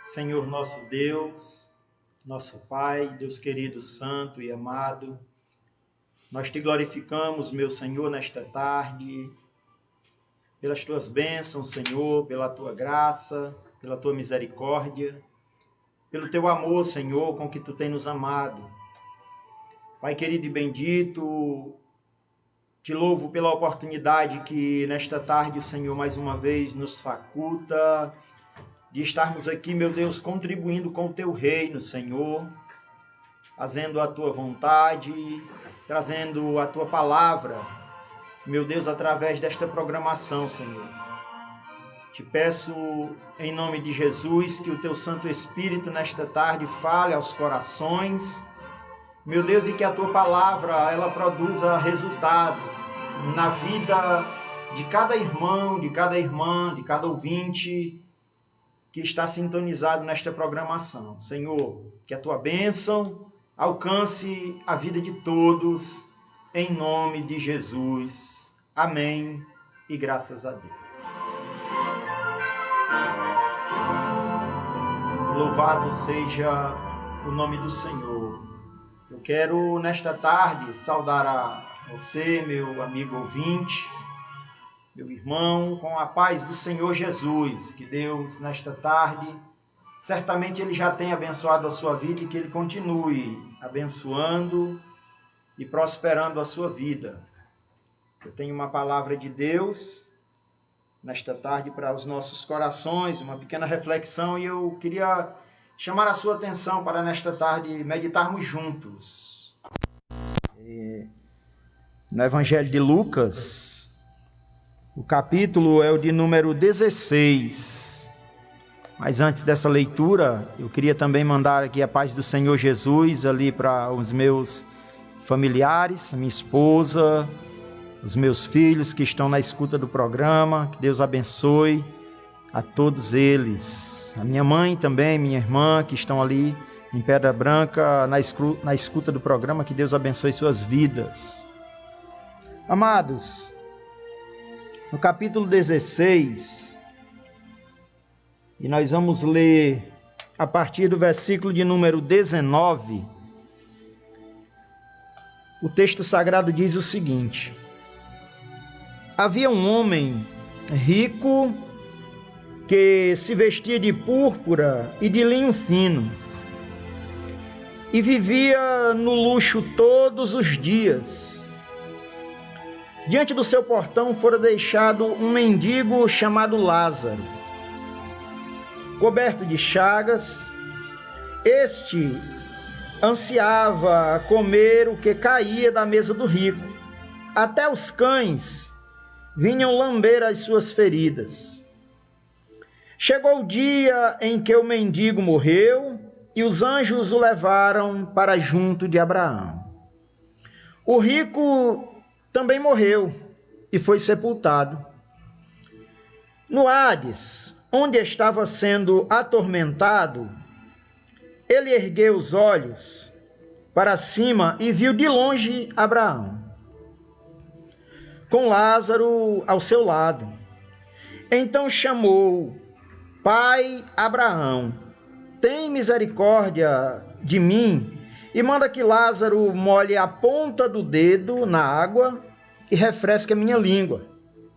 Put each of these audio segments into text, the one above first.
Senhor nosso Deus, nosso Pai, Deus querido, santo e amado, nós te glorificamos, meu Senhor, nesta tarde, pelas tuas bênçãos, Senhor, pela tua graça, pela tua misericórdia, pelo teu amor, Senhor, com que tu tens nos amado. Pai querido e bendito, te louvo pela oportunidade que nesta tarde o Senhor mais uma vez nos faculta de estarmos aqui, meu Deus, contribuindo com o teu reino, Senhor, fazendo a tua vontade, trazendo a tua palavra, meu Deus, através desta programação, Senhor. Te peço, em nome de Jesus, que o teu Santo Espírito nesta tarde fale aos corações, meu Deus, e que a tua palavra, ela produza resultado na vida de cada irmão, de cada irmã, de cada ouvinte que está sintonizado nesta programação. Senhor, que a tua bênção alcance a vida de todos, em nome de Jesus. Amém e graças a Deus. Louvado seja o nome do Senhor. Eu quero, nesta tarde, saudar a você, meu amigo ouvinte, meu irmão, com a paz do Senhor Jesus, que Deus, nesta tarde, certamente Ele já tem abençoado a sua vida e que Ele continue abençoando e prosperando a sua vida. Eu tenho uma palavra de Deus nesta tarde para os nossos corações, uma pequena reflexão, e eu queria chamar a sua atenção para nesta tarde meditarmos juntos. No Evangelho de Lucas, o capítulo é o de número 16. Mas antes dessa leitura, eu queria também mandar aqui a paz do Senhor Jesus ali para os meus familiares, minha esposa, os meus filhos que estão na escuta do programa. Que Deus abençoe a todos eles. A minha mãe também, minha irmã, que estão ali em Pedra Branca, na escuta do programa. Que Deus abençoe suas vidas. Amados, no capítulo 16, e nós vamos ler a partir do versículo de número 19, o texto sagrado diz o seguinte: havia um homem rico que se vestia de púrpura e de linho fino e vivia no luxo todos os dias. Diante do seu portão fora deixado um mendigo chamado Lázaro, coberto de chagas. Este ansiava comer o que caía da mesa do rico. Até os cães vinham lamber as suas feridas. Chegou o dia em que o mendigo morreu e os anjos o levaram para junto de Abraão. O rico também morreu e foi sepultado. No Hades, onde estava sendo atormentado, ele ergueu os olhos para cima e viu de longe Abraão, com Lázaro ao seu lado. Então chamou: Pai Abraão, tem misericórdia de mim e manda que Lázaro molhe a ponta do dedo na água e refresque a minha língua,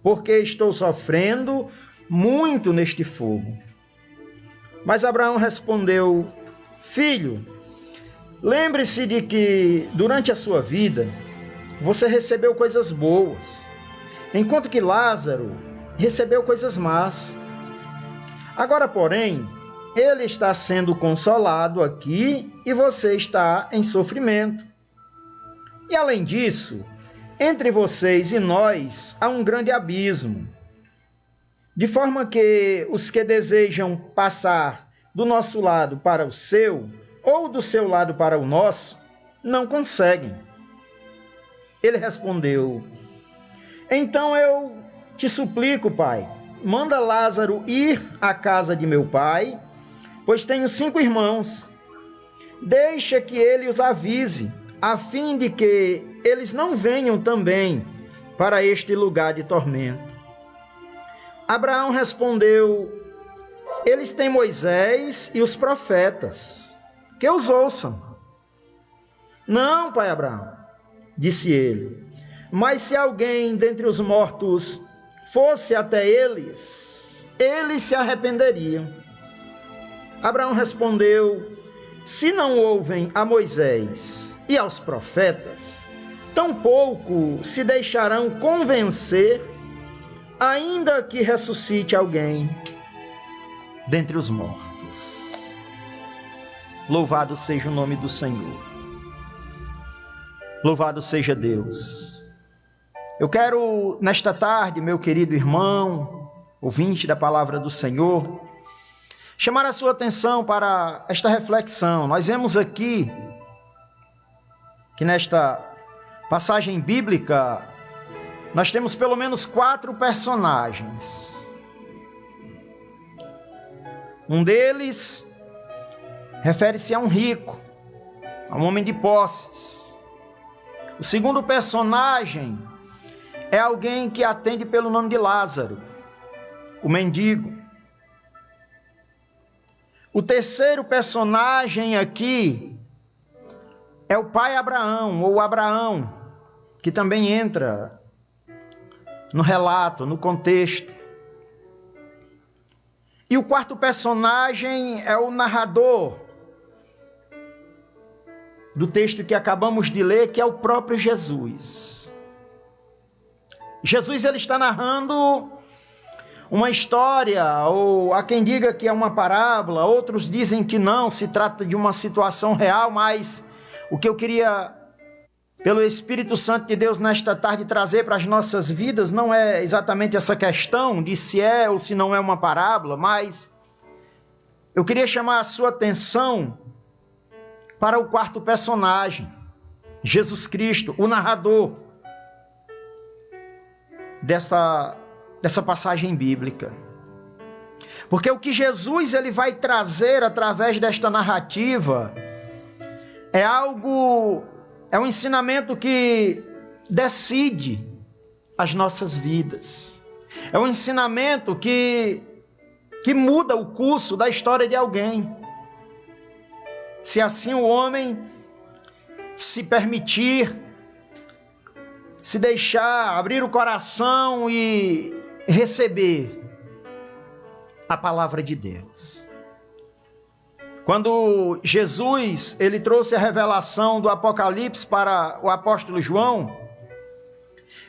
porque estou sofrendo muito neste fogo. Mas Abraão respondeu: Filho, lembre-se de que durante a sua vida você recebeu coisas boas, enquanto que Lázaro recebeu coisas más. Agora, porém, ele está sendo consolado aqui e você está em sofrimento. E além disso, entre vocês e nós há um grande abismo, de forma que os que desejam passar do nosso lado para o seu, ou do seu lado para o nosso, não conseguem. Ele respondeu: Então eu te suplico, pai, manda Lázaro ir à casa de meu pai, pois tenho 5 irmãos. Deixa que ele os avise, a fim de que eles não venham também para este lugar de tormento. Abraão respondeu: Eles têm Moisés e os profetas, que os ouçam. Não, pai Abraão, disse ele, mas se alguém dentre os mortos fosse até eles, eles se arrependeriam. Abraão respondeu, se não ouvem a Moisés e aos profetas, tampouco se deixarão convencer, ainda que ressuscite alguém dentre os mortos. Louvado seja o nome do Senhor. Louvado seja Deus. Eu quero, nesta tarde, meu querido irmão, ouvinte da palavra do Senhor, chamar a sua atenção para esta reflexão. Nós vemos aqui que nesta passagem bíblica nós temos pelo menos 4 personagens. Um deles refere-se a um rico, a um homem de posses. O segundo personagem é alguém que atende pelo nome de Lázaro, o mendigo. O terceiro personagem aqui é o pai Abraão, ou Abraão, que também entra no relato, no contexto. E o quarto personagem é o narrador do texto que acabamos de ler, que é o próprio Jesus. Jesus, ele está narrando uma história, ou há quem diga que é uma parábola, outros dizem que não, se trata de uma situação real, mas o que eu queria, pelo Espírito Santo de Deus, nesta tarde trazer para as nossas vidas, não é exatamente essa questão de se é ou se não é uma parábola, mas eu queria chamar a sua atenção para o quarto personagem, Jesus Cristo, o narrador dessa passagem bíblica. Porque o que Jesus ele vai trazer através desta narrativa é um ensinamento que decide as nossas vidas. É um ensinamento que muda o curso da história de alguém. Se assim o homem se permitir, se deixar, abrir o coração e receber a palavra de Deus. Quando Jesus ele trouxe a revelação do Apocalipse para o apóstolo João,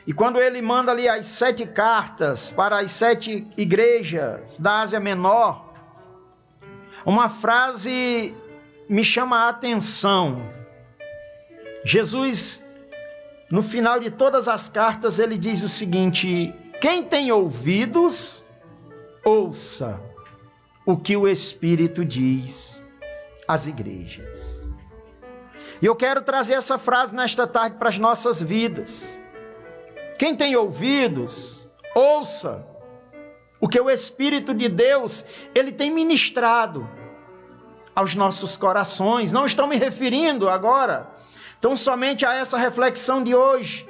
e quando ele manda ali as 7 cartas para as 7 igrejas da Ásia Menor, uma frase me chama a atenção. Jesus, no final de todas as cartas, ele diz o seguinte: quem tem ouvidos, ouça o que o Espírito diz às igrejas. E eu quero trazer essa frase nesta tarde para as nossas vidas. Quem tem ouvidos, ouça o que o Espírito de Deus, ele tem ministrado aos nossos corações. Não estou me referindo agora tão somente a essa reflexão de hoje,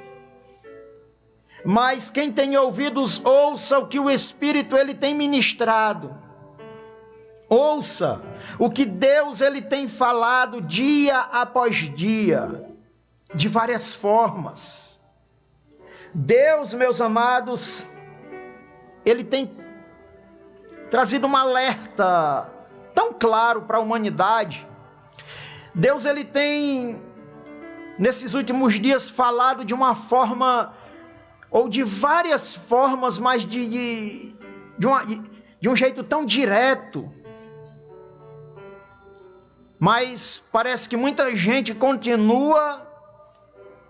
mas quem tem ouvidos, ouça o que o Espírito ele tem ministrado. Ouça o que Deus ele tem falado dia após dia, de várias formas. Deus, meus amados, ele tem trazido um alerta tão claro para a humanidade. Deus ele tem, nesses últimos dias, falado de uma forma, ou de várias formas, mas de um jeito tão direto. Mas parece que muita gente continua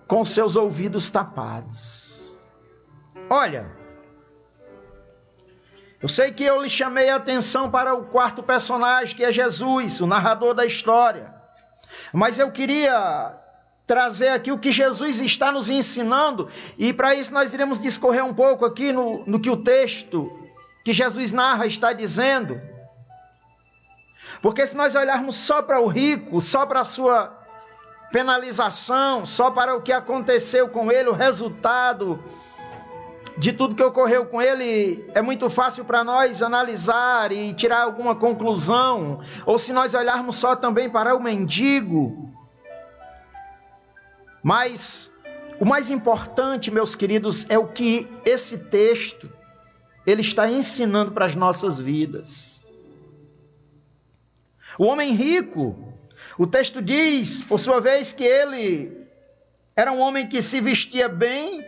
com seus ouvidos tapados. Olha, eu sei que eu lhe chamei a atenção para o quarto personagem, que é Jesus, o narrador da história. Mas eu queria trazer aqui o que Jesus está nos ensinando, e para isso nós iremos discorrer um pouco aqui no que o texto que Jesus narra está dizendo. Porque se nós olharmos só para o rico, só para a sua penalização, só para o que aconteceu com ele, o resultado de tudo que ocorreu com ele, é muito fácil para nós analisar e tirar alguma conclusão, ou se nós olharmos só também para o mendigo. Mas o mais importante, meus queridos, é o que esse texto ele está ensinando para as nossas vidas. O homem rico, o texto diz, por sua vez, que ele era um homem que se vestia bem,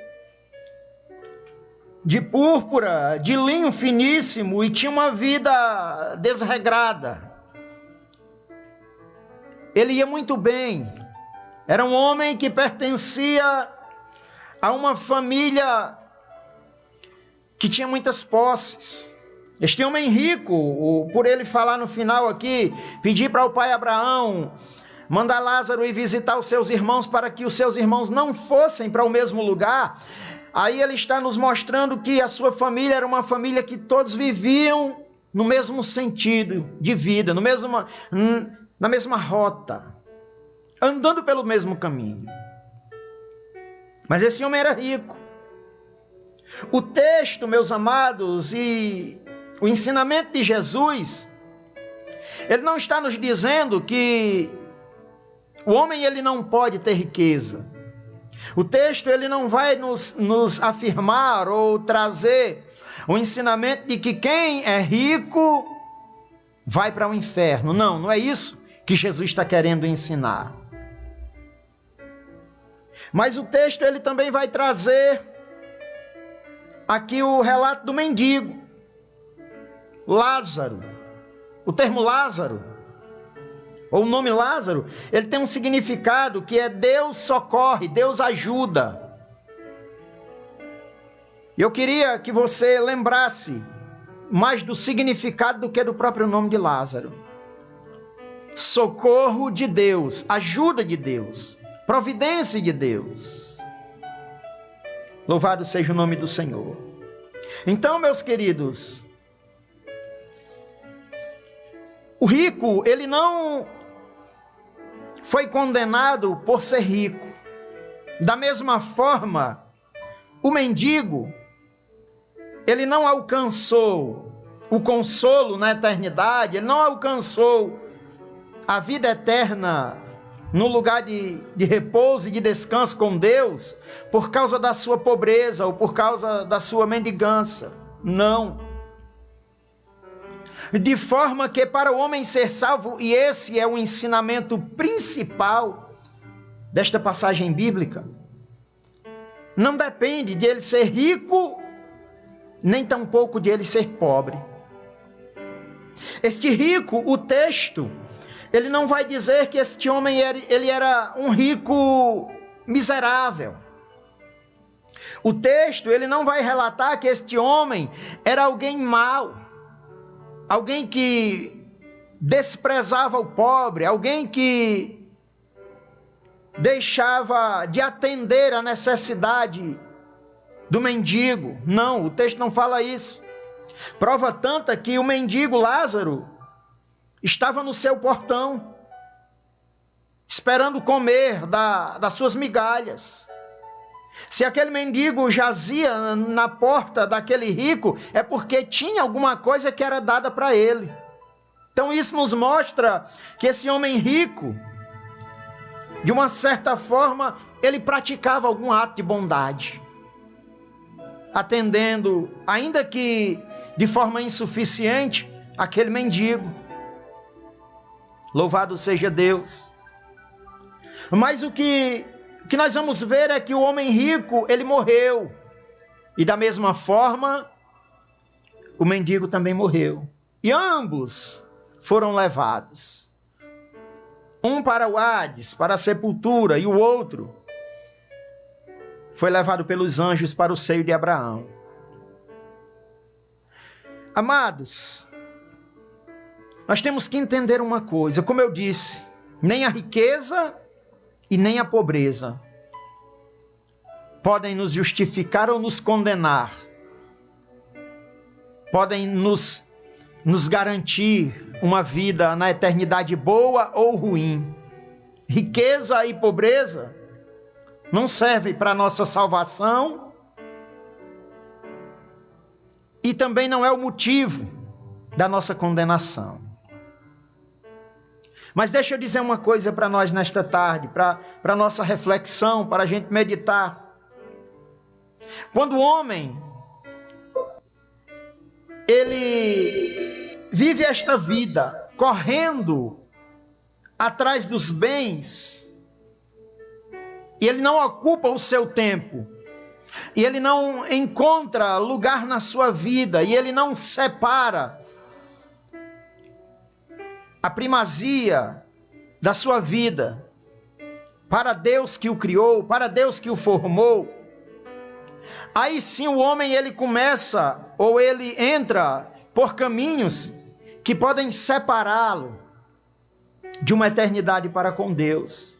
de púrpura, de linho finíssimo, e tinha uma vida desregrada. Ele ia muito bem. Era um homem que pertencia a uma família que tinha muitas posses. Este homem rico, por ele falar no final aqui, pedir para o pai Abraão mandar Lázaro ir visitar os seus irmãos para que os seus irmãos não fossem para o mesmo lugar. Aí ele está nos mostrando que a sua família era uma família que todos viviam no mesmo sentido de vida, na mesma rota, andando pelo mesmo caminho. Mas esse homem era rico. O texto, meus amados, e o ensinamento de Jesus, ele não está nos dizendo que o homem ele não pode ter riqueza. O texto ele não vai nos afirmar ou trazer o ensinamento de que quem é rico vai para o inferno. Não, não é isso que Jesus está querendo ensinar. Mas o texto ele também vai trazer aqui o relato do mendigo, Lázaro. O termo Lázaro, ou o nome Lázaro, ele tem um significado que é Deus socorre, Deus ajuda. Eu queria que você lembrasse mais do significado do que do próprio nome de Lázaro. Socorro de Deus, ajuda de Deus, providência de Deus. Louvado seja o nome do Senhor. Então, meus queridos, o rico, ele não foi condenado por ser rico. Da mesma forma, o mendigo, ele não alcançou o consolo na eternidade, ele não alcançou a vida eterna no lugar de repouso e de descanso com Deus por causa da sua pobreza ou por causa da sua mendigança. Não. De forma que para o homem ser salvo, e esse é o ensinamento principal desta passagem bíblica, não depende de ele ser rico, nem tampouco de ele ser pobre. Este rico, o texto, ele não vai dizer que este homem ele era um rico miserável. O texto ele não vai relatar que este homem era alguém mau, alguém que desprezava o pobre, alguém que deixava de atender a necessidade do mendigo. Não, o texto não fala isso. Prova tanta que o mendigo Lázaro estava no seu portão, esperando comer das suas migalhas. Se aquele mendigo jazia na porta daquele rico, é porque tinha alguma coisa que era dada para ele. Então isso nos mostra que esse homem rico, de uma certa forma, ele praticava algum ato de bondade, atendendo, ainda que de forma insuficiente, aquele mendigo. Louvado seja Deus. Mas o que nós vamos ver é que o homem rico, ele morreu. E da mesma forma, o mendigo também morreu. E ambos foram levados. Um para o Hades, para a sepultura, e o outro foi levado pelos anjos para o seio de Abraão. Amados, nós temos que entender uma coisa, como eu disse, nem a riqueza e nem a pobreza podem nos justificar ou nos condenar, podem nos garantir uma vida na eternidade boa ou ruim. Riqueza e pobreza não servem para a nossa salvação também não é o motivo da nossa condenação. Mas deixa eu dizer uma coisa para nós nesta tarde, para nossa reflexão, para a gente meditar. Quando o homem, ele vive esta vida correndo atrás dos bens, e ele não ocupa o seu tempo, e ele não encontra lugar na sua vida, e ele não separa a primazia da sua vida para Deus que o criou, para Deus que o formou, aí sim o homem ele começa, ou ele entra por caminhos que podem separá-lo de uma eternidade para com Deus.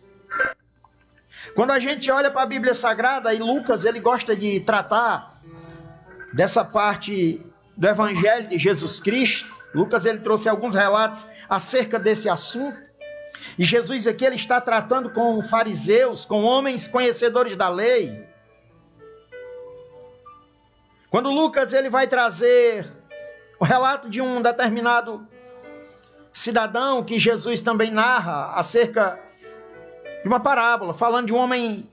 Quando a gente olha para a Bíblia Sagrada, e Lucas ele gosta de tratar dessa parte do Evangelho de Jesus Cristo, Lucas ele trouxe alguns relatos acerca desse assunto, e Jesus aqui ele está tratando com fariseus, com homens conhecedores da lei. Quando Lucas ele vai trazer o relato de um determinado cidadão que Jesus também narra acerca de uma parábola, falando de um homem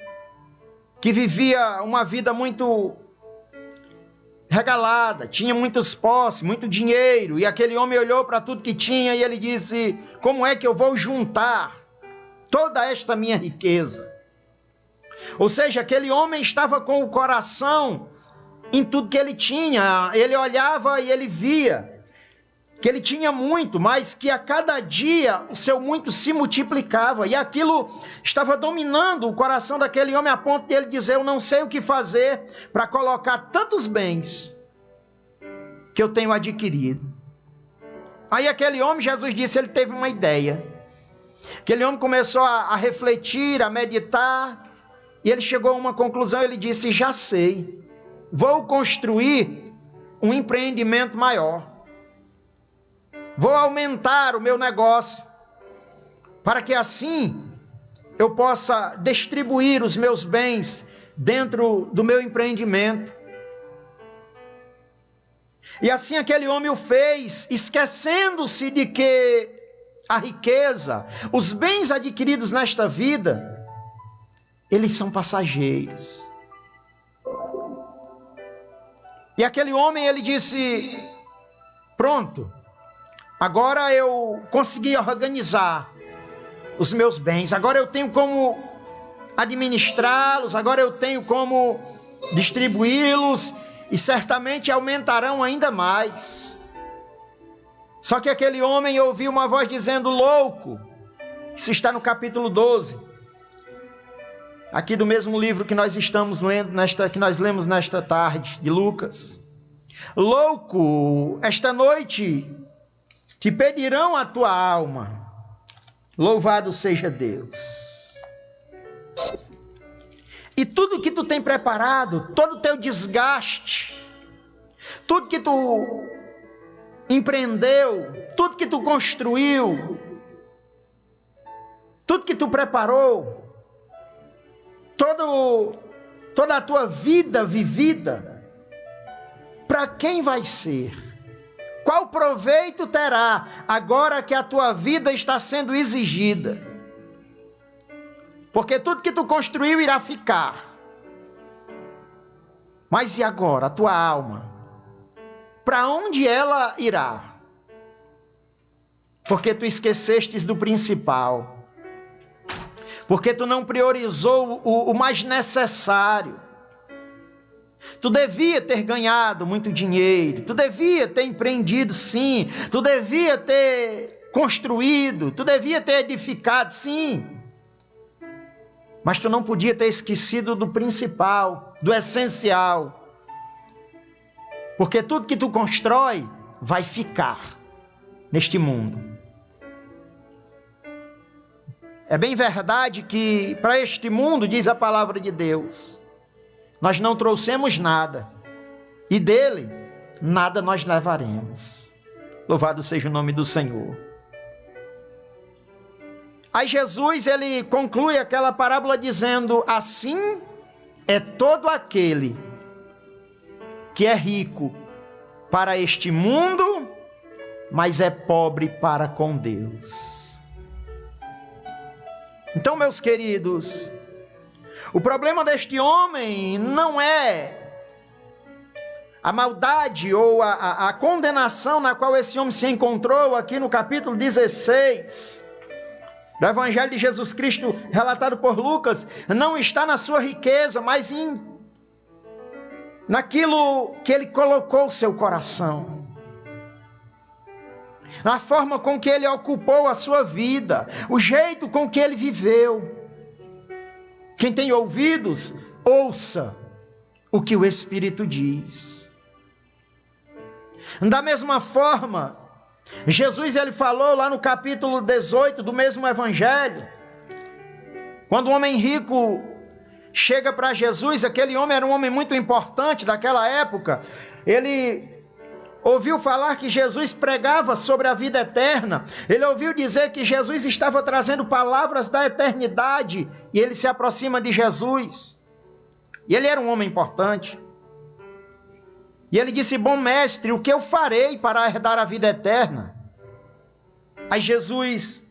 que vivia uma vida muito regalada, tinha muitos posses, muito dinheiro, e aquele homem olhou para tudo que tinha e ele disse: como é que eu vou juntar toda esta minha riqueza? Ou seja, aquele homem estava com o coração em tudo que ele tinha, ele olhava e ele via que ele tinha muito, mas que a cada dia o seu muito se multiplicava, e aquilo estava dominando o coração daquele homem a ponto de ele dizer: eu não sei o que fazer para colocar tantos bens que eu tenho adquirido. Aí aquele homem, Jesus disse, ele teve uma ideia. Aquele homem começou a refletir, a meditar, e ele chegou a uma conclusão. Ele disse: já sei, vou construir um empreendimento maior. Vou aumentar o meu negócio, para que assim eu possa distribuir os meus bens dentro do meu empreendimento. E assim aquele homem o fez, esquecendo-se de que a riqueza, os bens adquiridos nesta vida, eles são passageiros. E aquele homem, ele disse: pronto, agora eu consegui organizar os meus bens, agora eu tenho como administrá-los, agora eu tenho como distribuí-los, e certamente aumentarão ainda mais. Só que aquele homem ouviu uma voz dizendo: louco. Isso está no capítulo 12, aqui do mesmo livro que nós estamos lendo, que nós lemos nesta tarde, de Lucas. Louco, esta noite te pedirão a tua alma. Louvado seja Deus. E tudo que tu tem preparado, todo o teu desgaste, tudo que tu empreendeu, tudo que tu construiu, tudo que tu preparou, toda a tua vida vivida, para quem vai ser? Qual proveito terá agora que a tua vida está sendo exigida? Porque tudo que tu construiu irá ficar. Mas e agora, a tua alma? Para onde ela irá? Porque tu esquecestes do principal. Porque tu não priorizou o mais necessário. Tu devia ter ganhado muito dinheiro, tu devia ter empreendido, sim, tu devia ter construído, tu devia ter edificado, sim. Mas tu não podia ter esquecido do principal, do essencial. Porque tudo que tu constrói vai ficar neste mundo. É bem verdade que para este mundo, diz a palavra de Deus, nós não trouxemos nada, e dele nada nós levaremos. Louvado seja o nome do Senhor. Aí Jesus, ele conclui aquela parábola dizendo: assim é todo aquele que é rico para este mundo, mas é pobre para com Deus. Então, meus queridos, o problema deste homem não é a maldade ou a condenação na qual esse homem se encontrou aqui no capítulo 16 do Evangelho de Jesus Cristo, relatado por Lucas, não está na sua riqueza, mas naquilo que ele colocou o seu coração, na forma com que ele ocupou a sua vida, o jeito com que ele viveu. Quem tem ouvidos, ouça o que o Espírito diz. Da mesma forma, Jesus ele falou lá no capítulo 18 do mesmo Evangelho, quando o homem rico chega para Jesus. Aquele homem era um homem muito importante daquela época. Ele ouviu falar que Jesus pregava sobre a vida eterna. Ele ouviu dizer que Jesus estava trazendo palavras da eternidade. E ele se aproxima de Jesus. E ele era um homem importante. E ele disse: bom mestre, o que eu farei para herdar a vida eterna? Aí Jesus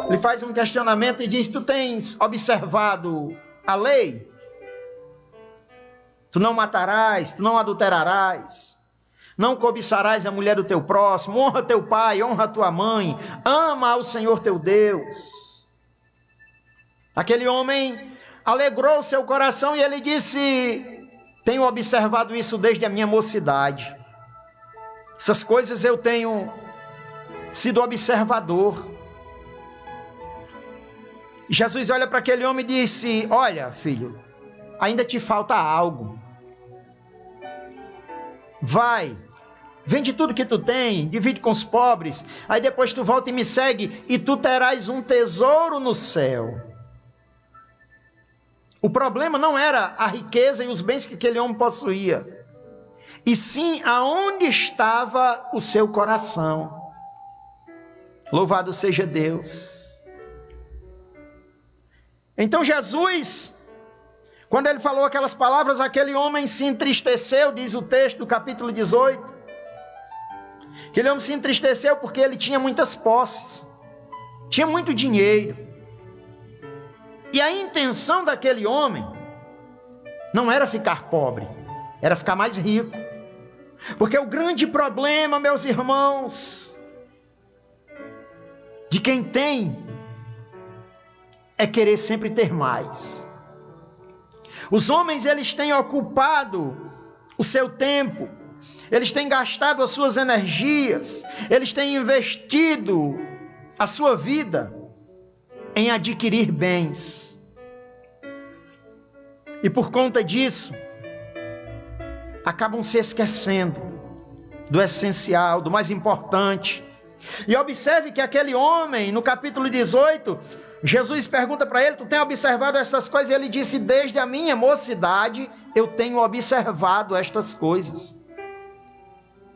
lhe faz um questionamento e diz: tu tens observado a lei? Tu não matarás, tu não adulterarás, não cobiçarás a mulher do teu próximo, honra teu pai, honra tua mãe, ama ao Senhor teu Deus. Aquele homem alegrou seu coração e ele disse: tenho observado isso desde a minha mocidade. Essas coisas eu tenho sido observador. Jesus olha para aquele homem e disse: olha, filho, ainda te falta algo. Vai, vende tudo que tu tem, divide com os pobres, aí depois tu volta e me segue, e tu terás um tesouro no céu. O problema não era a riqueza e os bens que aquele homem possuía, e sim aonde estava o seu coração. Louvado seja Deus. Então Jesus, quando ele falou aquelas palavras, aquele homem se entristeceu, diz o texto do capítulo 18. Aquele homem se entristeceu porque ele tinha muitas posses, tinha muito dinheiro. E a intenção daquele homem não era ficar pobre, era ficar mais rico. Porque o grande problema, meus irmãos, de quem tem, é querer sempre ter mais. Os homens, eles têm ocupado o seu tempo, eles têm gastado as suas energias, eles têm investido a sua vida em adquirir bens. E por conta disso, acabam se esquecendo do essencial, do mais importante. E observe que aquele homem, no capítulo 18, Jesus pergunta para ele: tu tem observado essas coisas? E ele disse: desde a minha mocidade eu tenho observado estas coisas.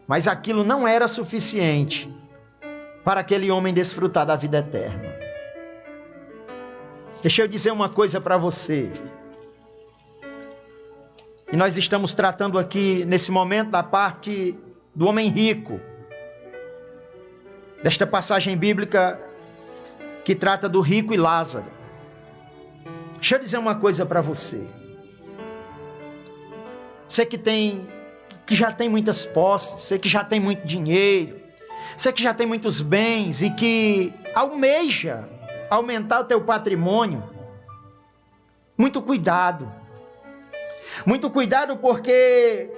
Mas aquilo não era suficiente para aquele homem desfrutar da vida eterna. Deixa eu dizer uma coisa para você. E nós estamos tratando aqui, nesse momento, da parte do homem rico, desta passagem bíblica que trata do rico e Lázaro. Deixa eu dizer uma coisa para você. Você que já tem muitas posses, você que já tem muito dinheiro, você que já tem muitos bens e que almeja aumentar o teu patrimônio, muito cuidado. Muito cuidado, porque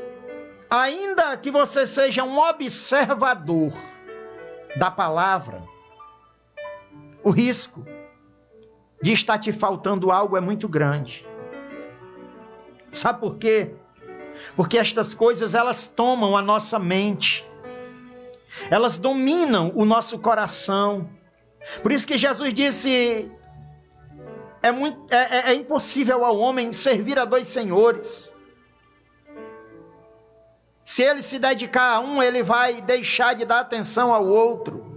ainda que você seja um observador da palavra, o risco de estar te faltando algo é muito grande. Sabe por quê? Porque estas coisas, elas tomam a nossa mente, elas dominam o nosso coração. Por isso que Jesus disse: é impossível ao homem servir a dois senhores. Se ele se dedicar a um, ele vai deixar de dar atenção ao outro.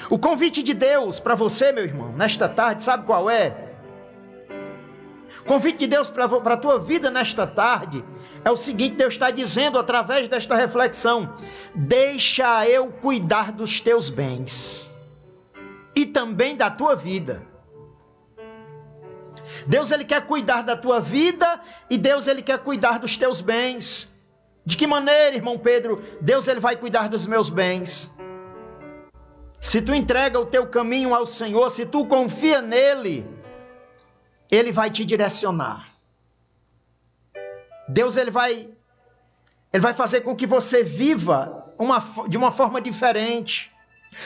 O convite de Deus para você, meu irmão, nesta tarde, sabe qual é? O convite de Deus para a tua vida nesta tarde é o seguinte: Deus está dizendo através desta reflexão: deixa eu cuidar dos teus bens e também da tua vida. Deus, ele quer cuidar da tua vida e Deus, ele quer cuidar dos teus bens. De que maneira, irmão Pedro? Deus, ele vai cuidar dos meus bens. Se tu entrega o teu caminho ao Senhor, se tu confia nele, ele vai te direcionar. Deus, ele vai fazer com que você viva de uma forma diferente.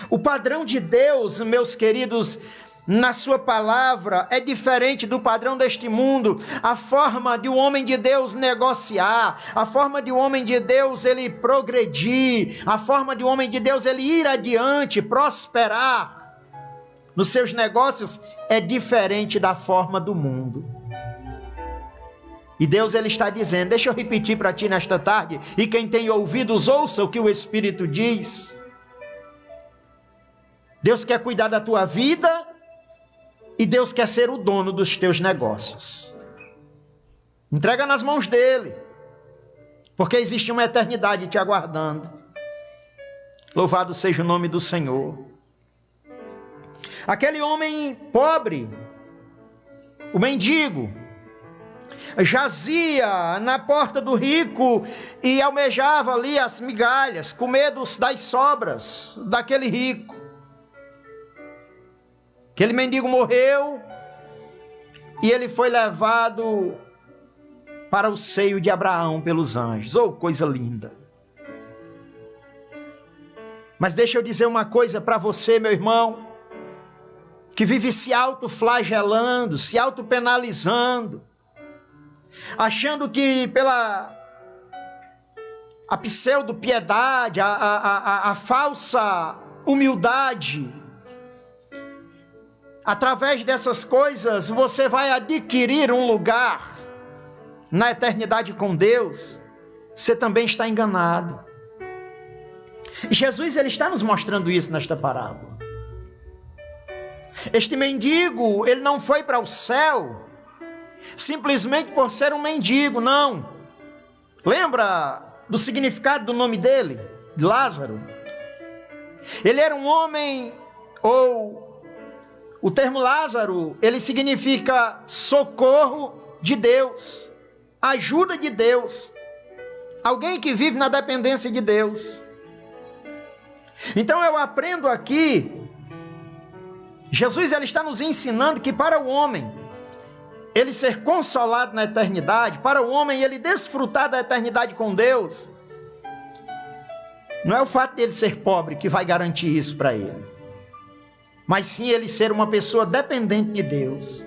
O padrão de Deus, meus queridos, na sua palavra é diferente do padrão deste mundo. A forma de um homem de Deus negociar, a forma de um homem de Deus ele progredir, a forma de um homem de Deus ele ir adiante, prosperar nos seus negócios é diferente da forma do mundo. E Deus ele está dizendo, deixa eu repetir para ti nesta tarde, e quem tem ouvidos ouça o que o Espírito diz. Deus quer cuidar da tua vida e Deus quer ser o dono dos teus negócios. Entrega nas mãos dele, porque existe uma eternidade te aguardando. Louvado seja o nome do Senhor. Aquele homem pobre, o mendigo, jazia na porta do rico e almejava ali as migalhas, com medo das sobras daquele rico. Aquele mendigo morreu e ele foi levado para o seio de Abraão pelos anjos. Oh, coisa linda! Mas deixa eu dizer uma coisa para você, meu irmão, que vive se autoflagelando, se autopenalizando, achando que pela a pseudo-piedade, a falsa humildade, através dessas coisas, você vai adquirir um lugar na eternidade com Deus. Você também está enganado. E Jesus, ele está nos mostrando isso nesta parábola. Este mendigo, ele não foi para o céu simplesmente por ser um mendigo, não. Lembra do significado do nome dele? Lázaro. Ele era um homem, o termo Lázaro, ele significa socorro de Deus, ajuda de Deus, alguém que vive na dependência de Deus. Então eu aprendo aqui, Jesus ele está nos ensinando que para o homem, ele ser consolado na eternidade, para o homem ele desfrutar da eternidade com Deus, não é o fato de ele ser pobre que vai garantir isso para ele, mas sim ele ser uma pessoa dependente de Deus,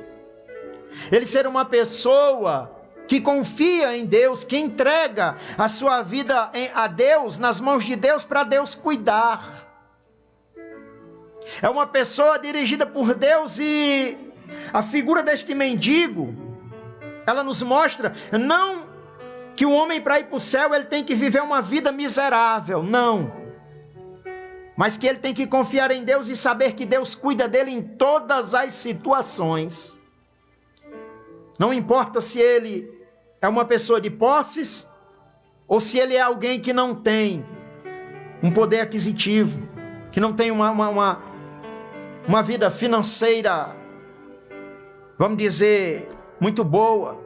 ele ser uma pessoa que confia em Deus, que entrega a sua vida a Deus, nas mãos de Deus, para Deus cuidar. É uma pessoa dirigida por Deus. E a figura deste mendigo, ela nos mostra, não que o homem para ir para o céu, ele tem que viver uma vida miserável, não. Mas que ele tem que confiar em Deus e saber que Deus cuida dele em todas as situações. Não importa se ele é uma pessoa de posses, ou se ele é alguém que não tem um poder aquisitivo, que não tem uma vida financeira, vamos dizer, muito boa.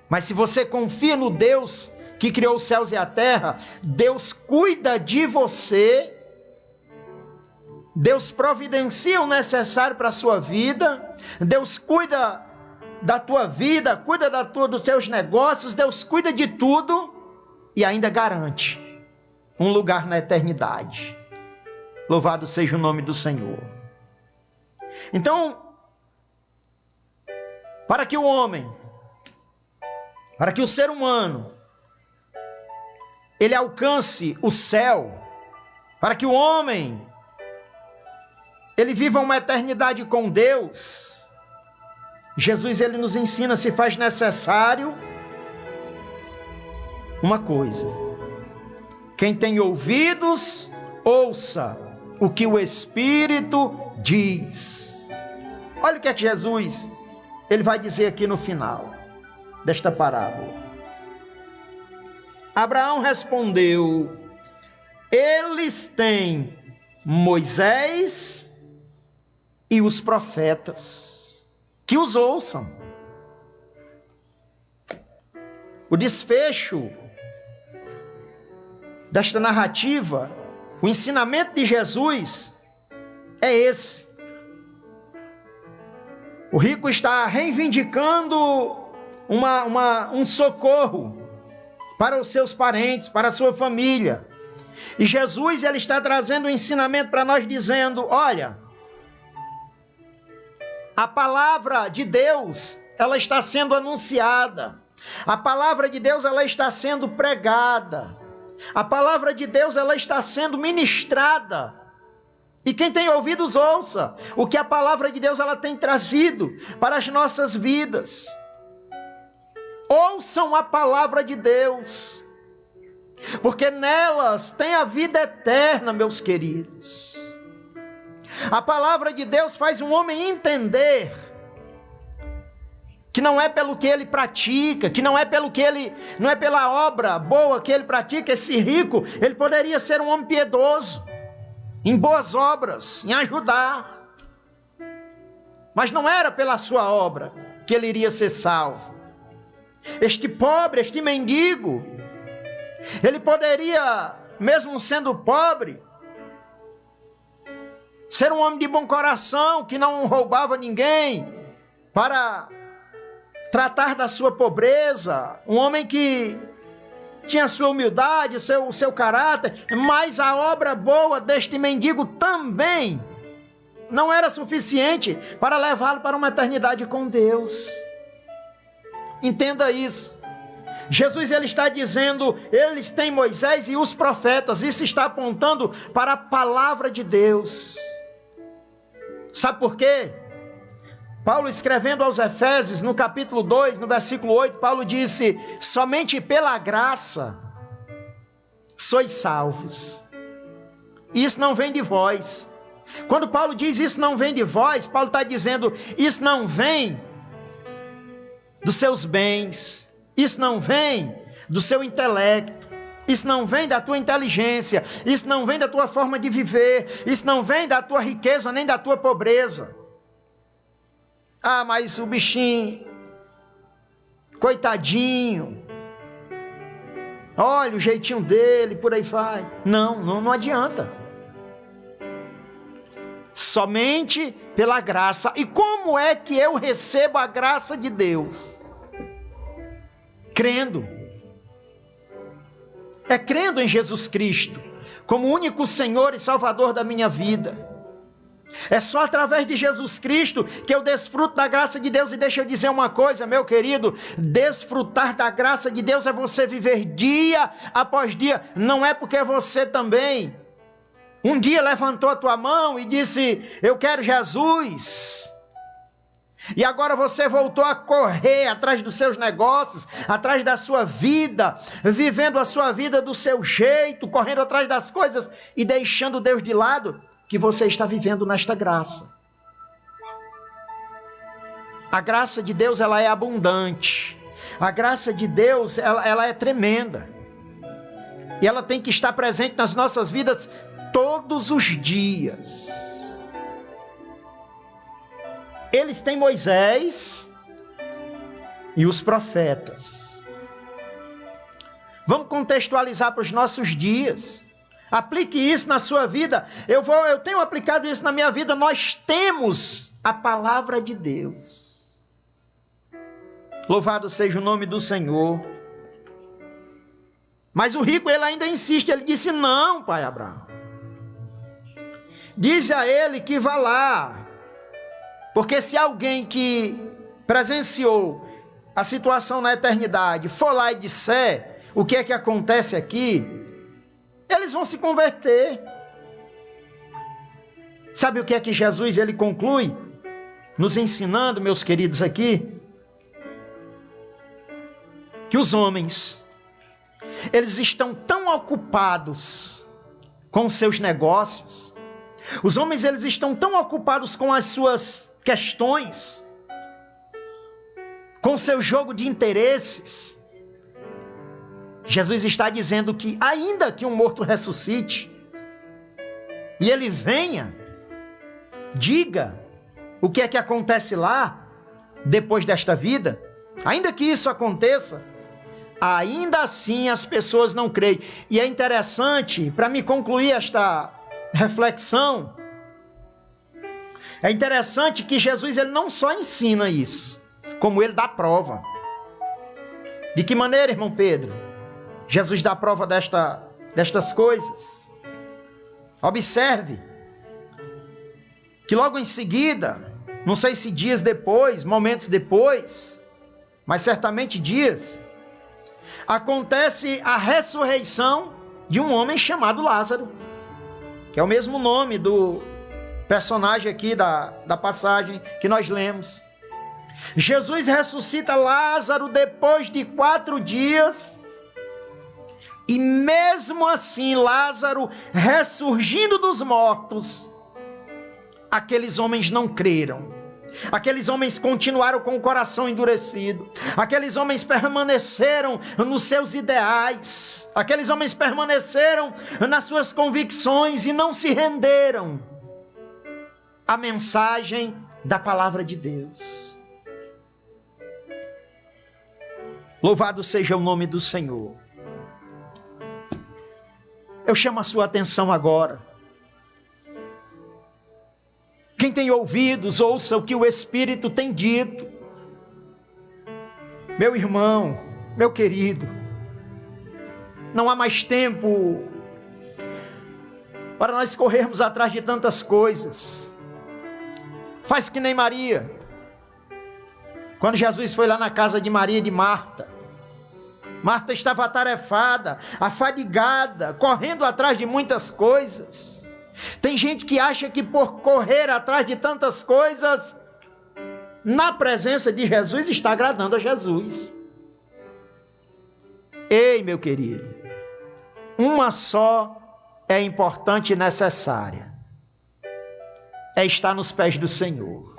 Mas se você confia no Deus que criou os céus e a terra, Deus cuida de você, Deus providencia o necessário para a sua vida, Deus cuida da tua vida, cuida dos teus negócios, Deus cuida de tudo e ainda garante um lugar na eternidade. Louvado seja o nome do Senhor. Então, para que o homem, para que o ser humano, ele alcance o céu, para que o homem, ele viva uma eternidade com Deus, Jesus, ele nos ensina, se faz necessário uma coisa: quem tem ouvidos, ouça o que o Espírito diz. Olha o que é que Jesus ele vai dizer aqui no final desta parábola. Abraão respondeu: eles têm Moisés e os profetas, que os ouçam. O desfecho desta narrativa, o ensinamento de Jesus é esse. O rico está reivindicando um socorro para os seus parentes, para a sua família. E Jesus, ele está trazendo um ensinamento para nós, dizendo: olha, a palavra de Deus, ela está sendo anunciada. A palavra de Deus, ela está sendo pregada. A palavra de Deus, ela está sendo ministrada. E quem tem ouvidos, ouça o que a palavra de Deus, ela tem trazido para as nossas vidas. Ouçam a palavra de Deus, porque nelas tem a vida eterna, meus queridos. A palavra de Deus faz um homem entender que não é pelo que ele pratica, que não é pela obra boa que ele pratica. Esse rico, ele poderia ser um homem piedoso, em boas obras, em ajudar, mas não era pela sua obra que ele iria ser salvo. Este pobre, este mendigo, ele poderia, mesmo sendo pobre, ser um homem de bom coração, que não roubava ninguém, para tratar da sua pobreza, um homem que tinha sua humildade, o seu caráter, mas a obra boa deste mendigo também não era suficiente para levá-lo para uma eternidade com Deus. Entenda isso. Jesus, ele está dizendo, eles têm Moisés e os profetas. Isso está apontando para a palavra de Deus. Sabe por quê? Paulo, escrevendo aos Efésios, no capítulo 2, no versículo 8, Paulo disse: somente pela graça sois salvos. Isso não vem de vós. Quando Paulo diz isso não vem de vós, Paulo está dizendo, isso não vem dos seus bens, isso não vem do seu intelecto, isso não vem da tua inteligência, isso não vem da tua forma de viver, isso não vem da tua riqueza nem da tua pobreza. Ah, mas o bichinho, coitadinho, olha o jeitinho dele, por aí vai. Não adianta. Somente pela graça. E como é que eu recebo a graça de Deus? Crendo. É crendo em Jesus Cristo como único Senhor e Salvador da minha vida. É só através de Jesus Cristo que eu desfruto da graça de Deus. E deixa eu dizer uma coisa, meu querido: desfrutar da graça de Deus é você viver dia após dia. Não é porque você também um dia levantou a tua mão e disse: eu quero Jesus, e agora você voltou a correr atrás dos seus negócios, atrás da sua vida, vivendo a sua vida do seu jeito, correndo atrás das coisas e deixando Deus de lado, que você está vivendo nesta graça. A graça de Deus, ela é abundante. A graça de Deus, ela é tremenda. E ela tem que estar presente nas nossas vidas todos os dias. Eles têm Moisés e os profetas. Vamos contextualizar para os nossos dias. Aplique isso na sua vida. Eu tenho aplicado isso na minha vida. Nós temos a palavra de Deus. Louvado seja o nome do Senhor. Mas o rico, ele ainda insiste. Ele disse: não, pai Abraão. Diz a ele que vá lá. Porque se alguém que presenciou a situação na eternidade for lá e disser o que é que acontece aqui, eles vão se converter. Sabe o que é que Jesus, ele conclui nos ensinando, meus queridos, aqui? Que os homens, eles estão tão ocupados com os seus negócios, os homens, eles estão tão ocupados com as suas questões, com seu jogo de interesses. Jesus está dizendo que ainda que um morto ressuscite e ele venha, diga o que é que acontece lá depois desta vida, ainda que isso aconteça, ainda assim as pessoas não creem. E é interessante, para me concluir esta reflexão, é interessante que Jesus ele não só ensina isso, como ele dá prova. De que maneira, irmão Pedro? Jesus dá prova destas coisas. Observe que logo em seguida, não sei se dias depois, momentos depois, mas certamente dias, acontece a ressurreição de um homem chamado Lázaro, que é o mesmo nome do personagem aqui da passagem que nós lemos. Jesus ressuscita Lázaro depois de 4 dias, e mesmo assim Lázaro ressurgindo dos mortos, aqueles homens não creram. Aqueles homens continuaram com o coração endurecido. Aqueles homens permaneceram nos seus ideais. Aqueles homens permaneceram nas suas convicções e não se renderam à mensagem da palavra de Deus. Louvado seja o nome do Senhor. Eu chamo a sua atenção agora. Quem tem ouvidos, ouça o que o Espírito tem dito. Meu irmão, meu querido, não há mais tempo para nós corrermos atrás de tantas coisas. Faz que nem Maria. Quando Jesus foi lá na casa de Maria e de Marta, Marta estava atarefada, afadigada, correndo atrás de muitas coisas. Tem gente que acha que por correr atrás de tantas coisas, na presença de Jesus, está agradando a Jesus. Ei, meu querido, uma só é importante e necessária: é estar nos pés do Senhor.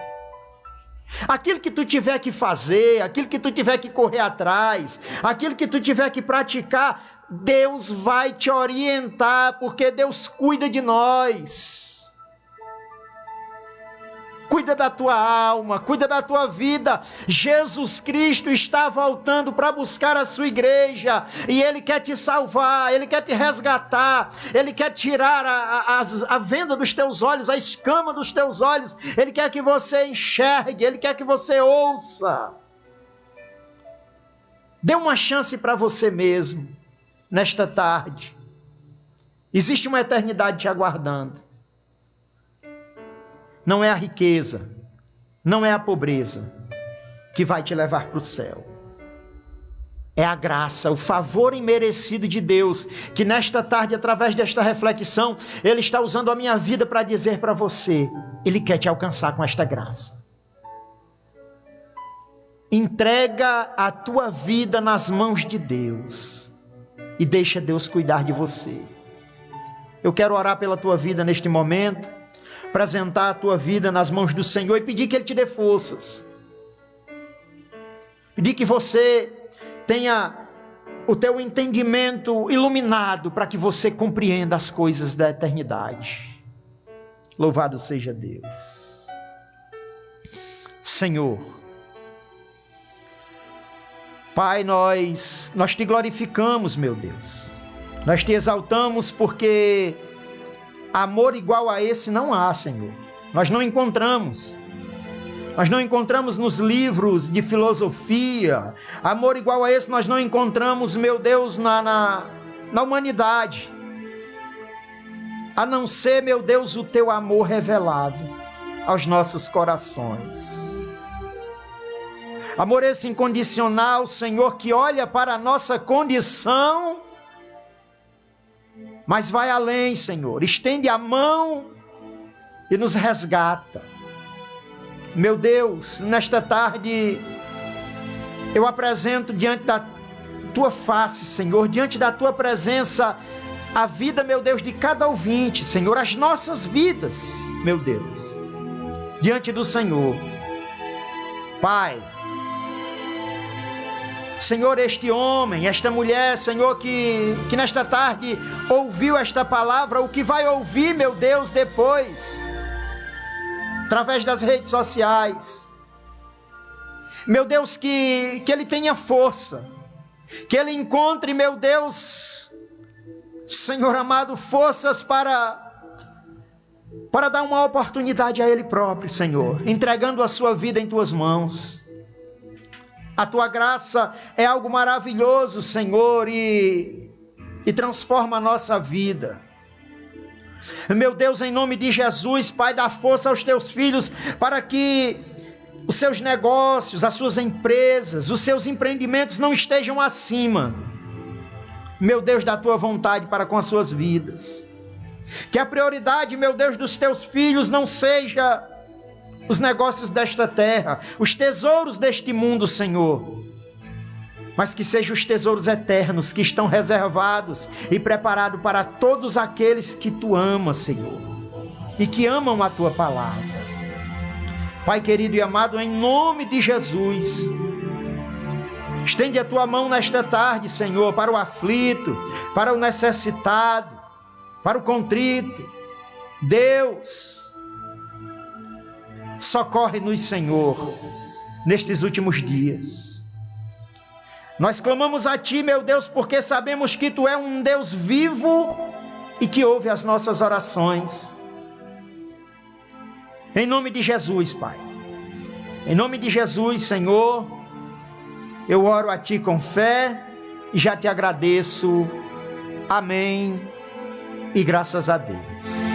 Aquilo que tu tiver que fazer, aquilo que tu tiver que correr atrás, aquilo que tu tiver que praticar, Deus vai te orientar, porque Deus cuida de nós. Cuida da tua alma, cuida da tua vida. Jesus Cristo está voltando para buscar a sua igreja, e Ele quer te salvar, Ele quer te resgatar, Ele quer tirar a venda dos teus olhos, a escama dos teus olhos. Ele quer que você enxergue, Ele quer que você ouça. Dê uma chance para você mesmo, nesta tarde. Existe uma eternidade te aguardando. Não é a riqueza, não é a pobreza que vai te levar para o céu. É a graça, o favor imerecido de Deus, que nesta tarde, através desta reflexão, Ele está usando a minha vida para dizer para você: Ele quer te alcançar com esta graça. Entrega a tua vida nas mãos de Deus e deixa Deus cuidar de você. Eu quero orar pela tua vida neste momento, apresentar a tua vida nas mãos do Senhor e pedir que Ele te dê forças. Pedir que você tenha o teu entendimento iluminado para que você compreenda as coisas da eternidade. Louvado seja Deus. Senhor, Pai, nós te glorificamos, meu Deus. Nós te exaltamos porque amor igual a esse não há, Senhor. Nós não encontramos. Nós não encontramos nos livros de filosofia. Amor igual a esse nós não encontramos, meu Deus, na humanidade. A não ser, meu Deus, o teu amor revelado aos nossos corações. Amor esse incondicional, Senhor, que olha para a nossa condição, mas vai além, Senhor. Estende a mão e nos resgata. Meu Deus, nesta tarde, eu apresento diante da tua face, Senhor, diante da tua presença, a vida, meu Deus, de cada ouvinte, Senhor, as nossas vidas, meu Deus, diante do Senhor. Pai, Senhor, este homem, esta mulher, Senhor, que nesta tarde ouviu esta palavra, o que vai ouvir, meu Deus, depois, através das redes sociais. Meu Deus, que ele tenha força, que ele encontre, meu Deus, Senhor amado, forças para dar uma oportunidade a ele próprio, Senhor, entregando a sua vida em tuas mãos. A tua graça é algo maravilhoso, Senhor, e transforma a nossa vida. Meu Deus, em nome de Jesus, Pai, dá força aos teus filhos para que os seus negócios, as suas empresas, os seus empreendimentos não estejam acima, meu Deus, da tua vontade para com as suas vidas. Que a prioridade, meu Deus, dos teus filhos não seja os negócios desta terra, os tesouros deste mundo, Senhor, mas que sejam os tesouros eternos que estão reservados e preparados para todos aqueles que tu amas, Senhor, e que amam a tua palavra. Pai querido e amado, em nome de Jesus, estende a tua mão nesta tarde, Senhor, para o aflito, para o necessitado, para o contrito. Deus, socorre-nos, Senhor, nestes últimos dias. Nós clamamos a Ti, meu Deus, porque sabemos que Tu és um Deus vivo e que ouve as nossas orações. Em nome de Jesus, Pai. Em nome de Jesus, Senhor, eu oro a Ti com fé e já Te agradeço. Amém e graças a Deus.